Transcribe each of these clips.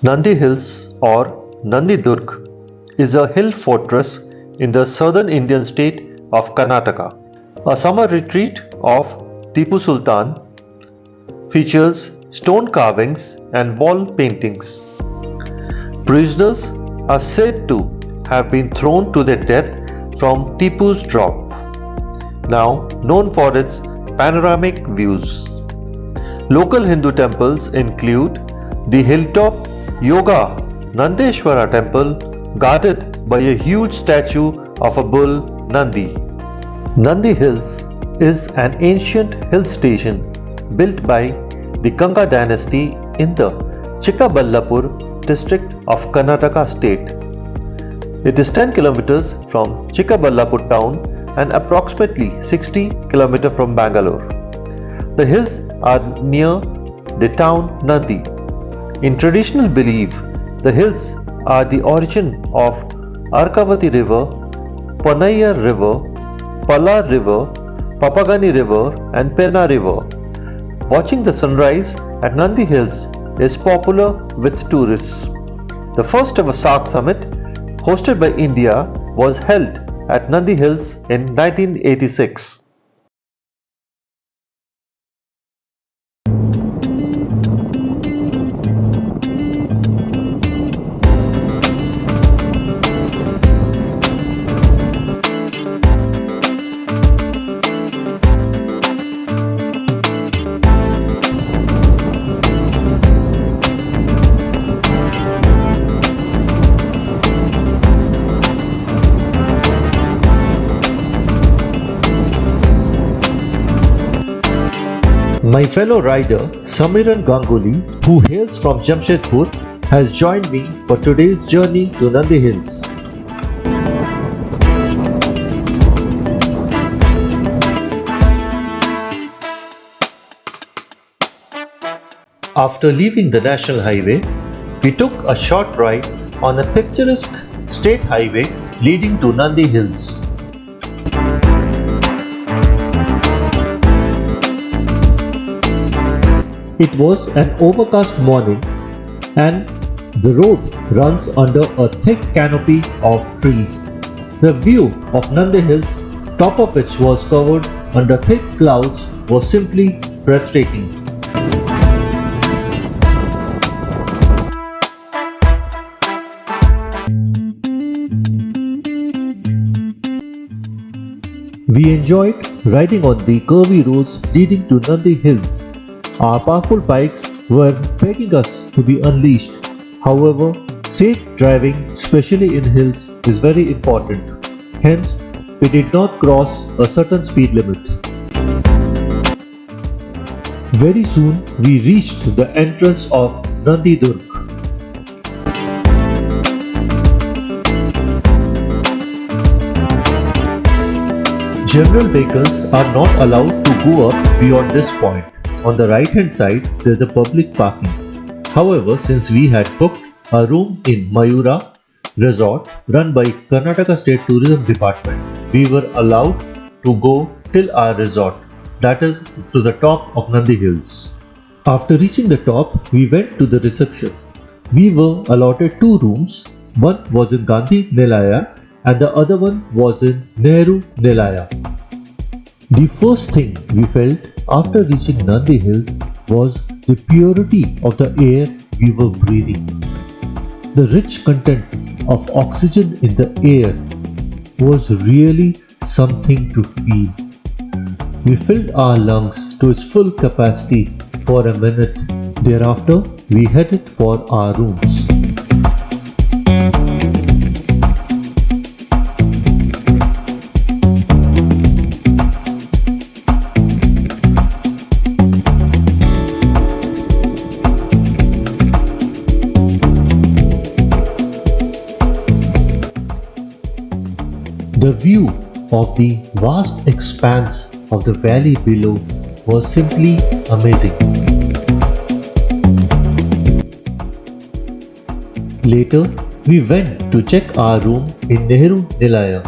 Nandi Hills or Nandi Durg is a hill fortress in the southern Indian state of Karnataka. A summer retreat of Tipu Sultan features stone carvings and wall paintings. Prisoners are said to have been thrown to their death from Tipu's drop, now known for its panoramic views. Local Hindu temples include the hilltop Yoga Nandeshwara temple guarded by a huge statue of a bull Nandi. Nandi Hills is an ancient hill station built by the Ganga dynasty in the Chikkaballapur district of Karnataka state. It is 10 kilometers from Chikkaballapur town and approximately 60 kilometers from Bangalore. The hills are near the town Nandi. In traditional belief, the hills are the origin of Arkavati River, Ponnaya River, Palar River, Papagani River and Penna River. Watching the sunrise at Nandi Hills is popular with tourists. The first ever SAARC summit hosted by India was held at Nandi Hills in 1986. My fellow rider Samiran Ganguly, who hails from Jamshedpur, has joined me for today's journey to Nandi Hills. After leaving the National Highway, we took a short ride on a picturesque state highway leading to Nandi Hills. It was an overcast morning and the road runs under a thick canopy of trees. The view of Nandi Hills, top of which was covered under thick clouds, was simply breathtaking. We enjoyed riding on the curvy roads leading to Nandi Hills. Our powerful bikes were begging us to be unleashed. However, safe driving, especially in hills, is very important. Hence, we did not cross a certain speed limit. Very soon, we reached the entrance of Nandi Durg. General vehicles are not allowed to go up beyond this point. On the right hand side, there is a public parking. However, since we had booked a room in Mayura Resort run by Karnataka State Tourism Department, we were allowed to go till our resort, that is to the top of Nandi Hills. After reaching the top, we went to the reception. We were allotted two rooms. One was in Gandhi Nilaya and the other one was in Nehru Nilaya. The first thing we felt after reaching Nandi Hills was the purity of the air we were breathing. The rich content of oxygen in the air was really something to feel. We filled our lungs to its full capacity for a minute. Thereafter, we headed for our rooms. The view of the vast expanse of the valley below was simply amazing. Later, we went to check our room in Nehru Nilaya.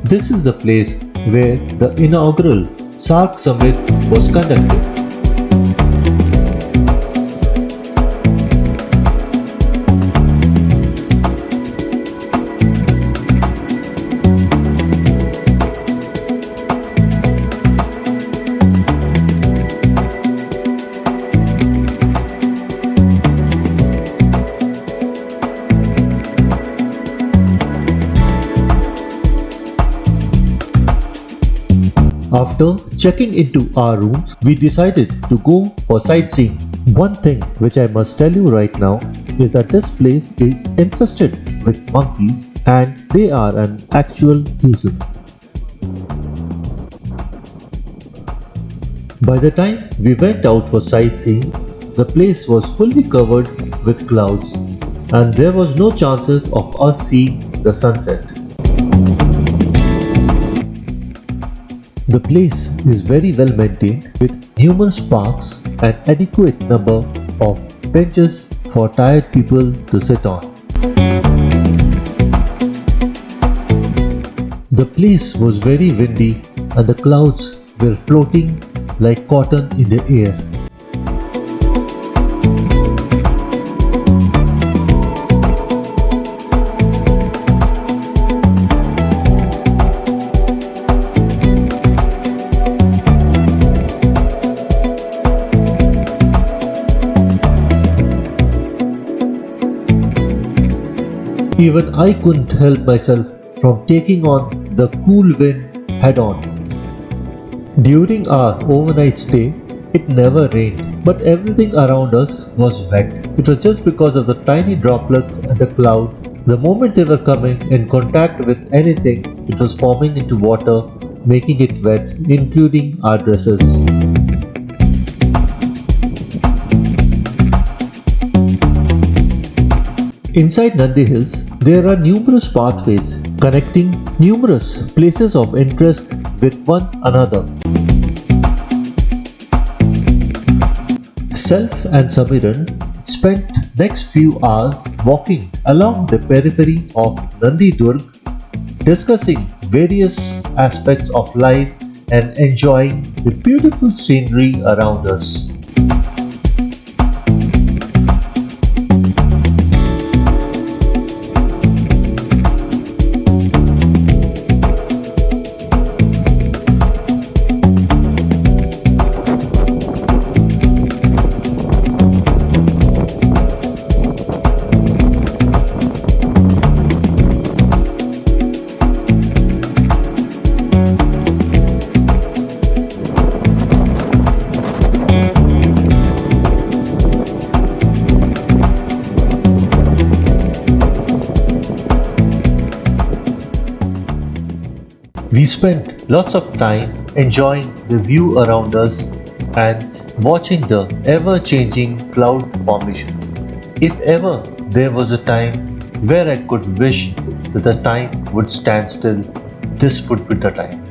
This is the place where the inaugural SAARC summit was conducted. After checking into our rooms, we decided to go for sightseeing. One thing which I must tell you right now is that this place is infested with monkeys and they are an actual nuisance. By the time we went out for sightseeing, the place was fully covered with clouds and there was no chances of us seeing the sunset. The place is very well maintained with numerous parks and adequate number of benches for tired people to sit on. The place was very windy and the clouds were floating like cotton in the air. Even I couldn't help myself from taking on the cool wind head on. During our overnight stay, it never rained, but everything around us was wet. It was just because of the tiny droplets and the cloud. The moment they were coming in contact with anything, it was forming into water, making it wet, including our dresses. Inside Nandi Hills, there are numerous pathways connecting numerous places of interest with one another. Self and Samiran spent next few hours walking along the periphery of Nandi Durg, discussing various aspects of life and enjoying the beautiful scenery around us. We spent lots of time enjoying the view around us and watching the ever-changing cloud formations. If ever there was a time where I could wish that the time would stand still, this would be the time.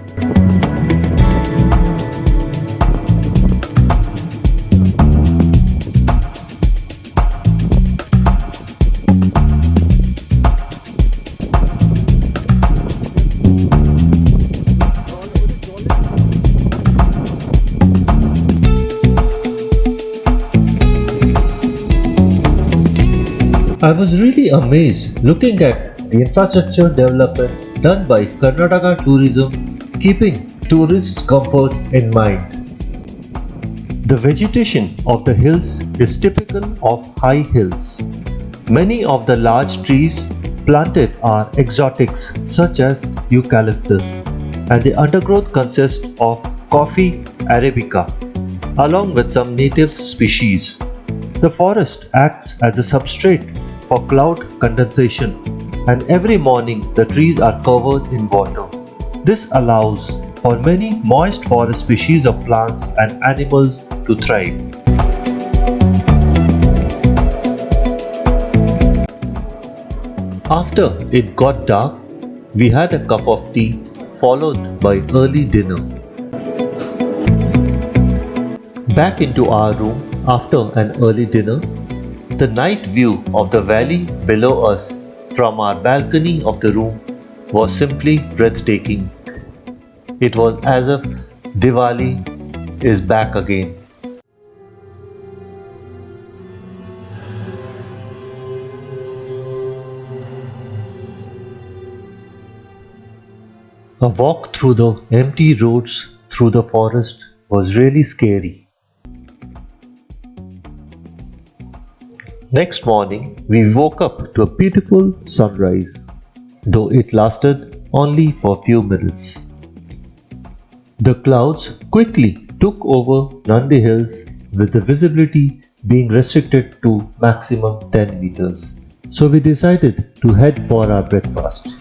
I was really amazed looking at the infrastructure development done by Karnataka Tourism, keeping tourists' comfort in mind. The vegetation of the hills is typical of high hills. Many of the large trees planted are exotics such as eucalyptus, and the undergrowth consists of coffee arabica along with some native species. The forest acts as a substrate for cloud condensation, and every morning the trees are covered in water. This allows for many moist forest species of plants and animals to thrive. After it got dark, we had a cup of tea followed by early dinner. Back into our room after an early dinner, the night view of the valley below us from our balcony of the room was simply breathtaking. It was as if Diwali is back again. A walk through the empty roads through the forest was really scary. Next morning, we woke up to a beautiful sunrise, though it lasted only for a few minutes. The clouds quickly took over Nandi Hills with the visibility being restricted to maximum 10 meters. So we decided to head for our breakfast.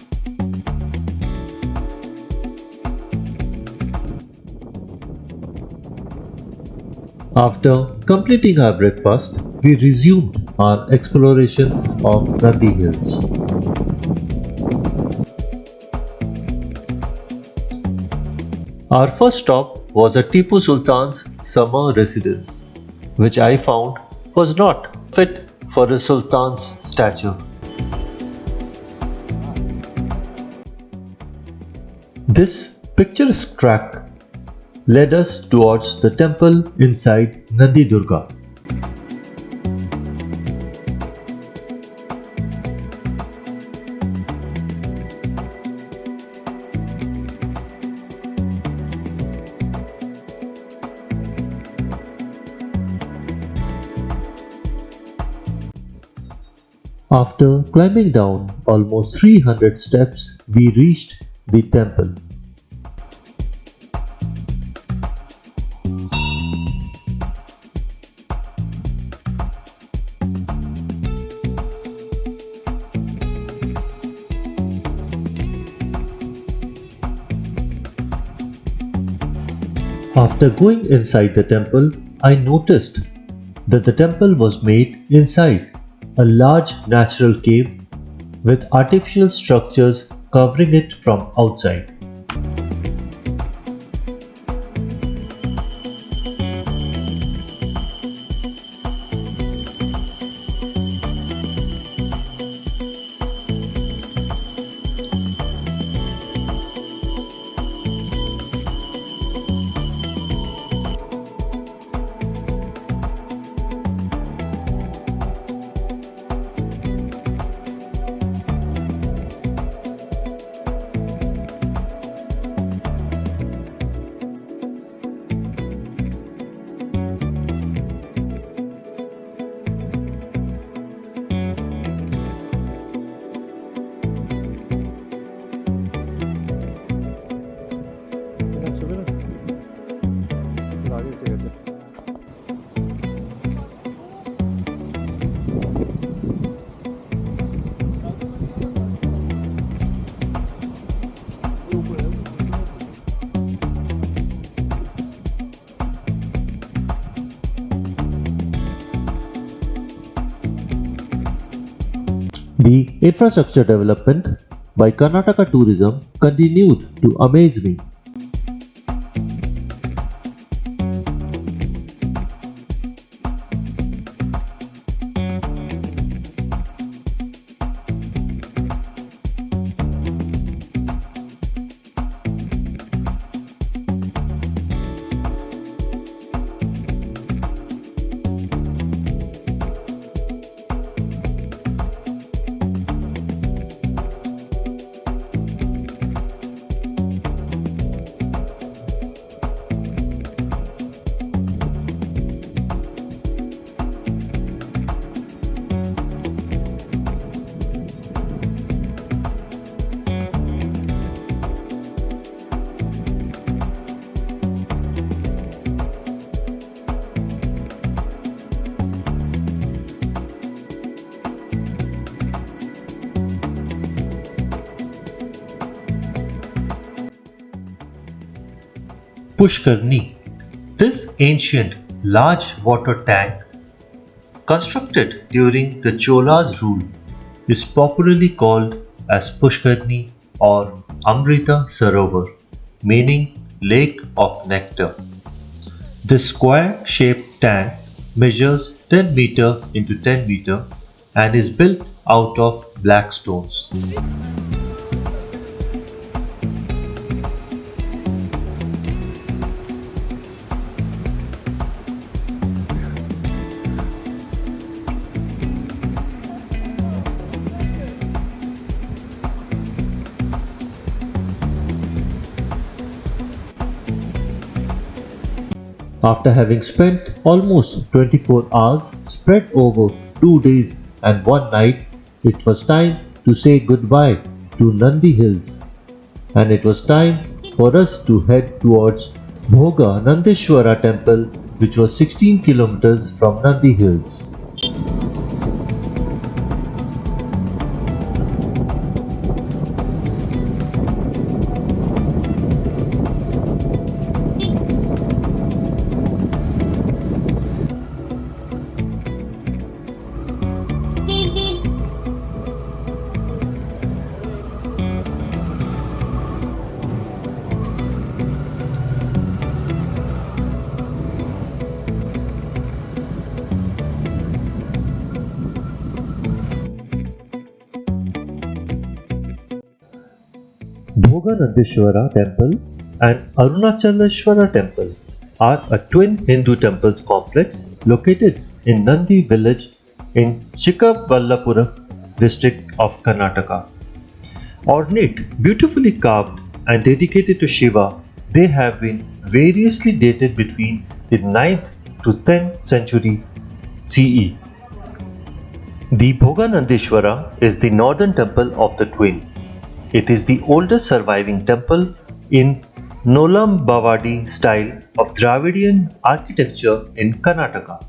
After completing our breakfast, we resumed our exploration of Nandi Hills. Our first stop was at Tipu Sultan's summer residence, which I found was not fit for a sultan's stature. This picturesque track led us towards the temple inside Nandi Durga. After climbing down almost 300 steps, we reached the temple. After going inside the temple, I noticed that the temple was made inside a large natural cave with artificial structures covering it from outside. The infrastructure development by Karnataka Tourism continued to amaze me. Pushkarni. This ancient large water tank, constructed during the Cholas' rule, is popularly called as Pushkarni or Amrita Sarovar, meaning lake of nectar. This square-shaped tank measures 10 meter into 10 meter and is built out of black stones. After having spent almost 24 hours spread over 2 days and 1 night, it was time to say goodbye to Nandi Hills, and it was time for us to head towards Bhoga Nandeshwara temple, which was 16 kilometers from Nandi Hills. Bhoganandeshwara temple and Arunachaleshwara temple are a twin Hindu temples complex located in Nandi village in Chikkaballapuram district of Karnataka. Ornate, beautifully carved and dedicated to Shiva, they have been variously dated between the 9th to 10th century CE. The Bhoganandeshwara is the northern temple of the twin. It is the oldest surviving temple in Nolambavadi style of Dravidian architecture in Karnataka.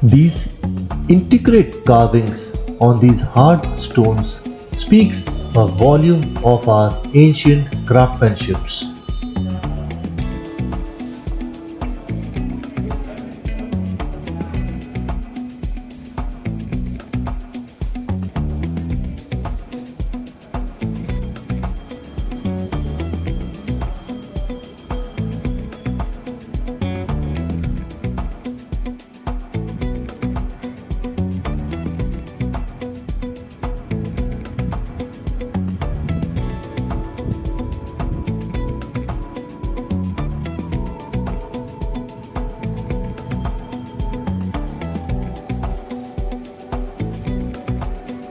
These intricate carvings on these hard stones speaks a volume of our ancient craftsmanships.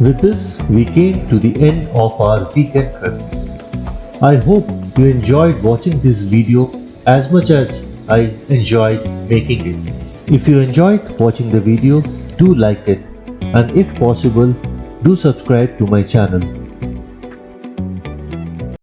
With this, we came to the end of our weekend trip. I hope you enjoyed watching this video as much as I enjoyed making it. If you enjoyed watching the video, do like it, and if possible, do subscribe to my channel.